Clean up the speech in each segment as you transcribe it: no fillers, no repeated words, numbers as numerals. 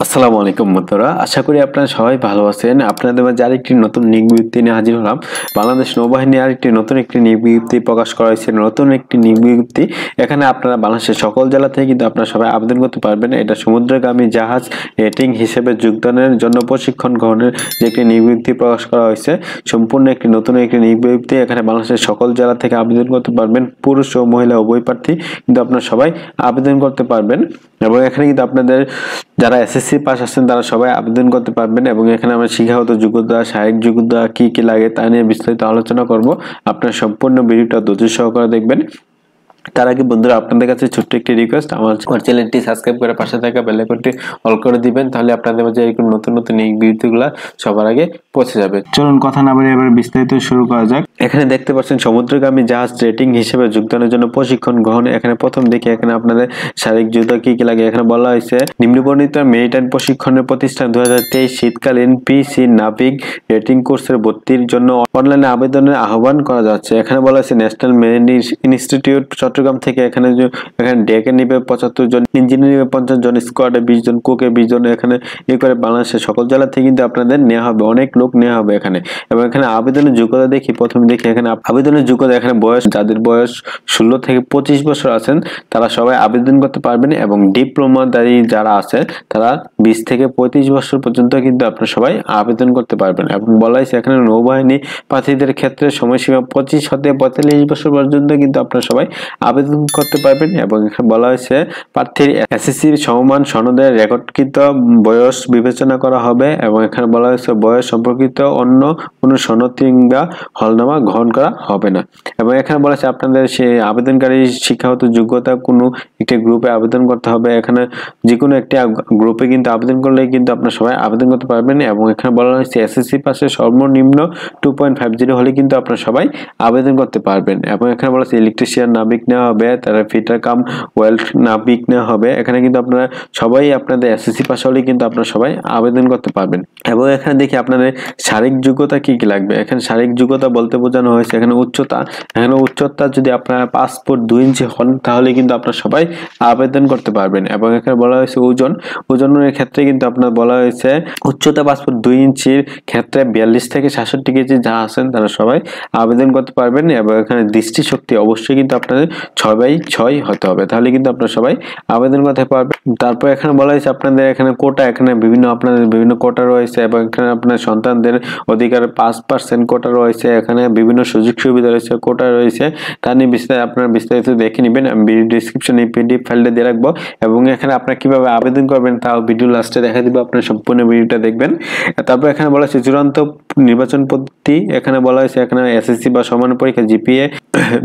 আসসালামু আলাইকুম বন্ধুরা, আশা করি আপনারা সবাই ভালো আছেন। আপনাদের মাঝে আরেকটি নতুন নিয়োগ বিজ্ঞপ্তি নিয়ে হাজির হলাম। বাংলাদেশ নৌবাহিনী আরেকটি নতুন একটি নিয়োগ বিজ্ঞপ্তি প্রকাশ করা হয়েছে। নতুন একটি নিয়োগ বিজ্ঞপ্তি, এখানে আপনারা বাংলাদেশের সকল জেলা থেকে কিন্তু আপনারা সবাই আবেদন করতে পারবেন। এটা সমুদ্রগামী জাহাজ রেটিং হিসেবে যোগদানের জন্য প্রশিক্ষণ গ্রহণের যে একটি নিয়োগ বিজ্ঞপ্তি প্রকাশ করা হয়েছে। সম্পূর্ণ একটি নতুন একটি নিয়োগ বিজ্ঞপ্তি। এখানে বাংলাদেশের সকল জেলা থেকে আবেদন করতে পারবেন। পুরুষ ও মহিলা উভয় প্রার্থী কিন্তু আপনারা সবাই আবেদন করতে পারবেন। এবং এখানে কিন্তু আপনাদের যারা এসএসসি পাস আছেন তারা সবাই আবেদন করতে পারবেন। এবং এখানে আমরা শিক্ষাগত যোগ্যতা, শারীরিক যোগ্যতা কি কি লাগে তা নিয়ে বিস্তারিত আলোচনা করব। আপনারা সম্পূর্ণ ভিডিওটা ধৈর্য সহকারে দেখবেন। তার আগে বন্ধুরা, আপনাদের কাছে ছোট্ট একটি রিকোয়েস্ট, আমার চ্যানেলটি সাবস্ক্রাইব করে পাশে থাকা বেল আইকনটি অল করে দিবেন, তাহলে আপনাদের মাঝে এরকম নতুন নতুন এই ভিডিওগুলো সবার আগে পৌঁছে যাবে। চলুন কথা না বলে এবার বিস্তারিত শুরু করা যাক। এখানে দেখতে পাচ্ছেন সমুদ্রগামী জাহাজ রেটিং হিসেবে যোগদানের জন্য প্রশিক্ষণ গ্রহণ। এখানে প্রথম দিকে এখানে আপনাদের শারীরিক যোগ্যতা কি কি লাগে এখানে বলা হয়েছে। নিম্নবর্ণিত মেরিটাইম প্রশিক্ষণের প্রতিষ্ঠান 2023 শীতকালীন পিসি নাবিক রেটিং কোর্সের ভর্তির জন্য অনলাইনে আবেদনের আহ্বান করা যাচ্ছে। এখানে বলা হয়েছে ন্যাশনাল মেরিন ইনস্টিটিউট চট্টগ্রাম থেকে এখানে ডেকে নিবে 75 জন, ইঞ্জিনিয়ার নিবে 50 জন, স্কোয়াডে 20 জন, কুকে 20 জন। এখানে এই করে বাংলাদেশের সকল জেলা থেকে কিন্তু আপনাদের নেওয়া হবে, অনেক লোক নেওয়া হবে এখানে। এবং এখানে আবেদনের যোগ্যতা দেখি, প্রথমে দেখি এখানে আবেদনের যোগ্যতা। এখানে বয়স, যাদের বয়স 16 থেকে 25 বছর আছেন তারা সবাই আবেদন করতে পারবেন। এবং ডিপ্লোমাধারী যারা আছে তারা 20 থেকে 35 বছর পর্যন্ত কিন্তু আপনারা সবাই আবেদন করতে পারবেন। এবং বলা হয়েছে এখানে নৌবাহিনী প্রার্থীদের ক্ষেত্রে সময়সীমা 25 হতে 45 বছর পর্যন্ত কিন্তু আপনারা সবাই আবেদন করতে পারবেন। এবং এখানে বলা হয়েছে প্রার্থীর এসএসসি সমমান সনদের রেকর্ডকৃত বয়স বিবেচনা করা হবে। এবং এখানে বলা হয়েছে বয়স সম্পর্কিত অন্য কোনো সনদ কিংবা হলনামা গ্রহণ করা হবে না। এবং এখানে বলা হয়েছে আপনাদের সেই আবেদনকারী শিক্ষাগত যোগ্যতা কোনো একটি গ্রুপে আবেদন করতে হবে। এখানে যে কোনো একটি গ্রুপে কিন্তু আবেদন করলে কিন্তু আপনারা সবাই আবেদন করতে পারবেন। এবং এখানে বলা হয়েছে এসএসসি পাশে সর্বনিম্ন 2.50 হলে কিন্তু আপনারা সবাই আবেদন করতে পারবেন। এবং এখানে বলা হয়েছে ইলেকট্রিশিয়ান নাবিক নেওয়া হবে, তারা ফিটার কাম ওয়েল্ড নাবিক নেওয়া হবে। এখানে কিন্তু আপনারা সবাই আপনাদের এসএসসি পাস হলে কিন্তু আপনারা সবাই আবেদন করতে পারবেন। এবং এখানে দেখি আপনাদের শারীরিক যোগ্যতা কি কি লাগবে। এখানে শারীরিক যোগ্যতা বলতে বোঝানো হয়েছে এখানে উচ্চতা। এখানে উচ্চতা যদি আপনারা 5 ফুট 2 ইঞ্চি হন তাহলে কিন্তু আপনারা সবাই আবেদন করতে পারবেন। এবং এখানে বলা হয়েছে ওজনের ক্ষেত্রে কিন্তু আপনার বলা হয়েছে উচ্চতা 5 ফুট 2 ইঞ্চির ক্ষেত্রে 42 থেকে 67 কেজি যা আছেন তারা সবাই আবেদন করতে পারবেন। এবং এখানে দৃষ্টিশক্তি অবশ্যই কিন্তু আপনাদের 6/6 হতে হবে, তাহলে কিন্তু আপনারা সবাই আবেদন করতে পারবেন। তারপর এখানে বলা হয়েছে আপনাদের এখানে কোটা, এখানে আপনাদের বিভিন্ন কোটা রয়েছে। এবং এখানে আপনার সন্তানদের অধিকার 5% কোটা রয়েছে। এখানে বিভিন্ন সুযোগ সুবিধা রয়েছে, কোটা রয়েছে। তা নিয়ে আপনারা বিস্তারিত দেখে নেবেন। আমি ভিডিও ডিসক্রিপশনে পিডিএফ ফাইলটা দিয়ে রাখবো। এবং এখানে আপনারা কিভাবে আবেদন করবেন তাও ভিডিও লাস্টে দেখা দিব, আপনারা সম্পূর্ণ ভিডিওটা দেখবেন। তারপর এখানে বলা হয়েছে চূড়ান্ত নির্বাচন পদ্ধতি। এখানে বলা হয়েছে এখানে এসএসসি বা সমান পরীক্ষা জিপিএ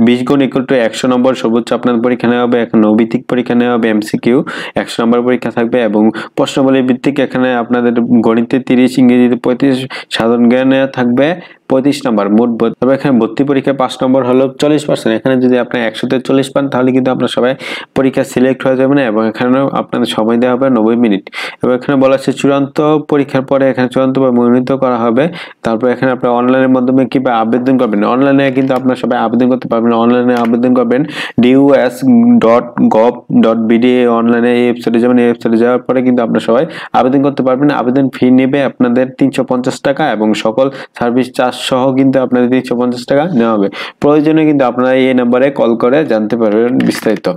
20 গুণ = 100 নম্বর সর্বোচ্চ আপনার পরীক্ষা নেওয়া হবে। এখন নৈতিক পরীক্ষা নেওয়া হবে, এমসিকিউ 100 নম্বর পরীক্ষা থাকবে। এবং প্রশ্নাবলী ভিত্তিক এখানে আপনাদের গণিতে 30, ইংরেজিতে 35, সাধারণ জ্ঞানে থাকবে 35 নম্বর মোট। তবে এখানে ভর্তি পরীক্ষা 5 নম্বর হলো 40%। এখানে যদি আপনি 100-তে 40 পান তাহলে কিন্তু আপনার সবাই পরীক্ষা সিলেক্ট হয়ে যাবেন। এবং এখানেও আপনাদের সময় দেওয়া হবে 90 মিনিট। এবং এখানে বলা হচ্ছে চূড়ান্ত পরীক্ষার পরে এখানে চূড়ান্তভাবে মনোনীত করা হবে। তারপর এখানে আপনারা অনলাইনের মাধ্যমে কিভাবে আবেদন করবেন, অনলাইনে কিন্তু আপনারা সবাই আবেদন করতে পারবেন। অনলাইনে আবেদন করবেন dus.gov.bd অনলাইনে এই ওয়েবসাইটে যাবেন। এই ওয়েবসাইটে যাওয়ার পরে কিন্তু আপনারা সবাই আবেদন করতে পারবেন। আবেদন ফি নেবে আপনাদের 350 টাকা এবং সকল সার্ভিস চার্জ সহ কিন্তু আপনাদের 350 টাকা নেওয়া হবে। প্রয়োজনে কিন্তু আপনারা এই নাম্বারে কল করে জানতে পারবেন বিস্তারিত।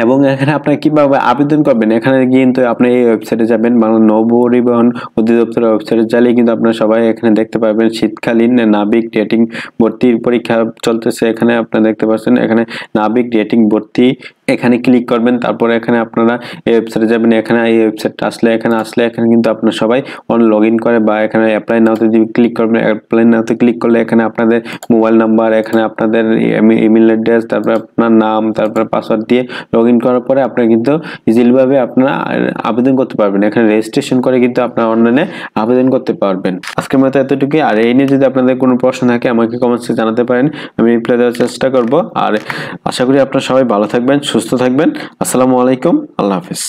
এবং এখানে আপনারা কিভাবে আবেদন করবেন, এখানে কিন্তু আপনি এই ওয়েবসাইটে যাবেন, বাংলা নৌপরিবহন অধিদপ্তরের ওয়েবসাইটে চাইলে কিন্তু আপনারা সবাই এখানে দেখতে পারবেন শীতকালীন নাবিক রেটিং ভর্তির পরীক্ষা চলতেছে। এখানে আপনারা দেখতে পাচ্ছেন এখানে নাবিক রেটিং ভর্তি, এখানে ক্লিক করবেন। তারপরে এখানে আপনারা এই ওয়েবসাইটে যাবেন। এখানে এই ওয়েবসাইটটা এখানে কিন্তু আপনারা সবাই লগ ইন করে বা এখানে অ্যাপ্লাই নাওতে ক্লিক করবেন। অ্যাপ্লাই নাওতে ক্লিক করলে এখানে আপনাদের মোবাইল নাম্বার, এখানে আপনাদের ইমেল অ্যাড্রেস, তারপর আপনার নাম, তারপর পাসওয়ার্ড দিয়ে লগ ইন করার পরে আপনারা কিন্তু ইজিলিভাবে আপনারা আবেদন করতে পারবেন। এখানে রেজিস্ট্রেশন করে কিন্তু আপনারা অনলাইনে আবেদন করতে পারবেন। আজকের মতো এতটুকুই। আর এই নিয়ে যদি আপনাদের কোনো প্রশ্ন থাকে আমাকে কমেন্টসে জানাতে পারেন, আমি রিপ্লাই দেওয়ার চেষ্টা করব। আর আশা করি আপনারা সবাই ভালো থাকবেন, সুস্থ থাকবেন। আসসালামু আলাইকুম, আল্লাহ হাফেজ।